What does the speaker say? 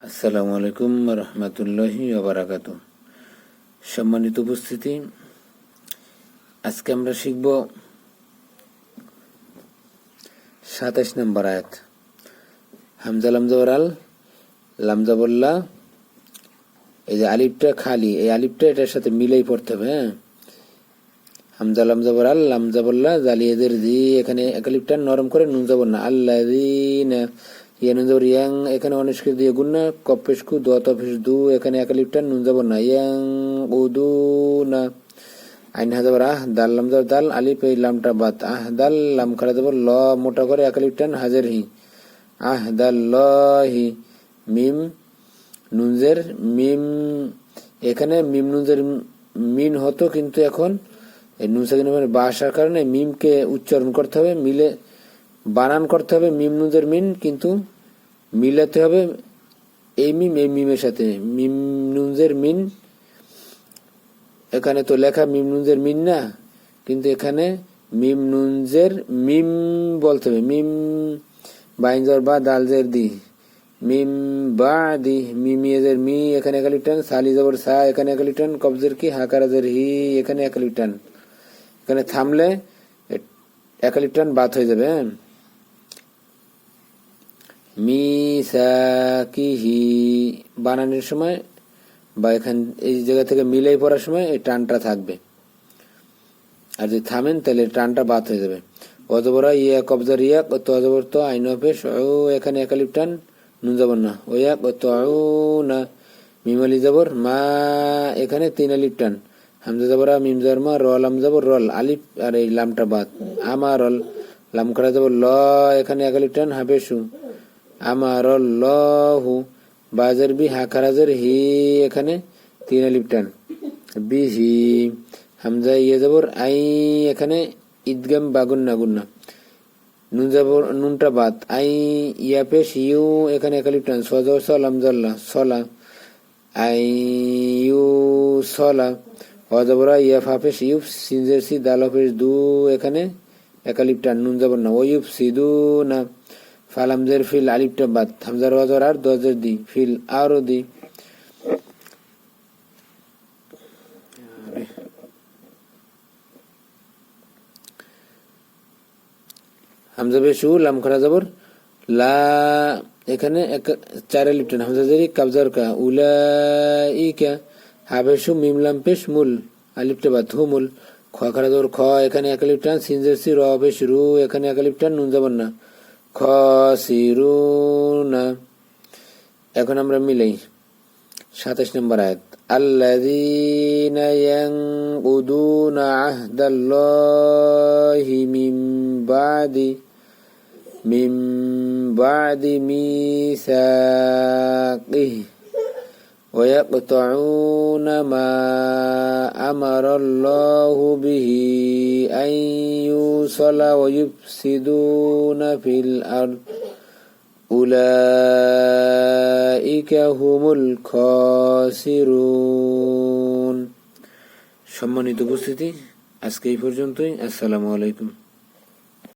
আসসালামু আলাইকুম রহমতুল্লাহি ওয়া বারাকাতুহু। সম্মানিত উপস্থিতি, আজকে আমরা শিখব ২৭ নম্বর আয়াত। হামজা লাম জবর আল, লাম জবর লা, এই যে আলিফটা খালি, এই আলিফটা এটার সাথে মিলেই পড়তে হবে। হামজা লাম জবর আল, লাম জবর লা, জালিয়াদের জি, এখানে এক আলিফটা নরম করে নুন জবর না, আল্লাযীনা, ইয়ান জবর ইয়াং, এখানে অনিষ্কৃত দিয়ে গুন্না, কফ পেশ কু, দোয়া তফিস দু, এখানে এক আলিফটা নুন জবর না, ইয়াং উদুনা, আইন হা জবর আহ, দাল লাম জবর দাল, আলিফ এই লামটা বাত, আহ দাল, লাম খাড়া জবর ল, মোটা করে এক আলিফটান হাজার হি, আহ দাল ল হি, মিম নুনজের মিম, এখানে মিম নুনজের মিন হতো, কিন্তু এখন এই নুন সাকিনের বা আসার কারণে মিমকে উচ্চারণ করতে হবে, মিলে বানান করতে হবে মিম নুনজের মিন, কিন্তু মিলাতে হবে এই মিম এই মিমের সাথে, মিম নুনজের মিন। এখানে তো লেখা মিম নুনজের মিন না, কিন্তু এখানে মিম নুনজের মিম বলতে হবে, মিম বাইনজর বা দালজের দি, মিম বা দি, মিমিয়েজের মি, এখানে একালিটান, সালি জবর সা, এখানে একালিটান, কবজের কি, হাকারাজের হি, এখানে একালিটান, এখানে থামলে একালিটান বাত হয়ে যাবে। মিসাকিহি বানানোর সময় বা এখান এই জায়গা থেকে মিলাই পড়ার সময় এই টানটা থাকবে, আর যদি থামেন তাহলে টানটা বাত হয়ে যাবে। অজবরা ইয়া কবজার ইয়া, তো অজবর তো আইন পেশ ও, এখানে একালিপ টান, নুন জবর না, ও ইয়া তো না, মিমালি জবর মা, এখানে তিন আলিপ টান, হামজা জবরা মিম জবর মা, রল আম জবর রল, আলিফ আর এই লামটা বাত, আমার রল, লাম খাড়া জবর ল, এখানে একালিপ টান, হাফেশু, আমার লহু, বাজার বি, হাকারাজের হি, এখানে তিন আলিফ টান, বিহি, হামজা ইয়ে জবর আই, এখানে ঈদগাম বা গুন্না গুন্না, নুন জবর নুনটা বাত, আই ইয়া পেশ ইউ, এখানে এক আলিফ টান, সজর সলাম জল্লা সলা, আই ইউ সলা, অজবরা ইয়া ফাফেশ ইউফ, সিনজের সি দাল পেশ দু, এখানে এক আলিফ টান, নুন জবর না, ওয়ুফ সিদু না, ফালামজের ফিল আলিফটা বাদ, হামজার ওয়াজর আর দজের দি, ফিল আরো দি, হামজা বেশু, লাম খারা জবর লা, এখানে চার আলিফ টান, হামজা জেরি কাবজার কা, উলাইকা, হাবেশু মিম লাম পেশ মুল, আলিফটা বাদ, হুমুল, খ খারা জবর খ, এখানে এক আলিফ টান, সিনজের সি র পেশ রু, এখানে এক আলিফ টান, নুন জবর না, খসিরুনা। এখন আমরা মিলাই ২৭ নম্বর আয়াত। আল্লাযীনা ইয়ানকুদুনা আহদাল্লাহি মিন বা'দি মিসাকিহি ওয়া ইয়াকতাউনা মা আমারাল্লাহু বিহি আন ইউসালা ওয়া ইউফসিদুনা ফিল আরদ উলাইকা হুমুল খাসিরুন। সম্মানিত উপস্থিতি, আজকে এই পর্যন্তই। আসসালামু আলাইকুম।